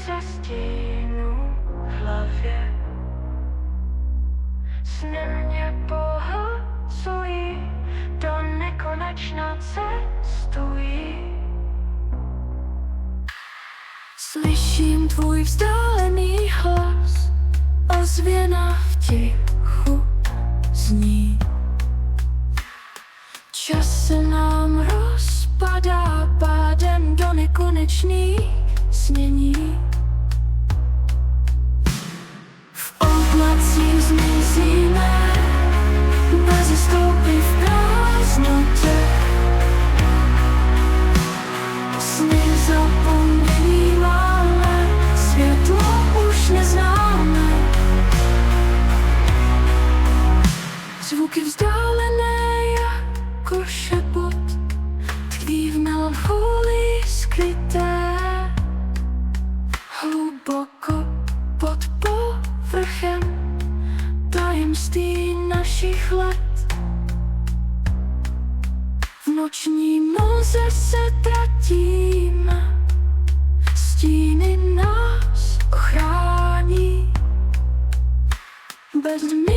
tisíce stínů v hlavě. Sny mě pohlcují, do nekonečna cestují. Slyším tvůj vzdálený hlas, ozvěna v tichu zní. Čas se nám rozpadá pádem do nekonečných snění. V oblacích zmizíme, brzy stoupí v prázdnotě. Sny zapomínáme, světlo už neznáme. Zvuky vzdálené jako šepot tkví v melancholii skryté. Hluboko pod povrchem tajemství našich let. V noční mlze se tratíme, stíny nás ochrání. Bez mě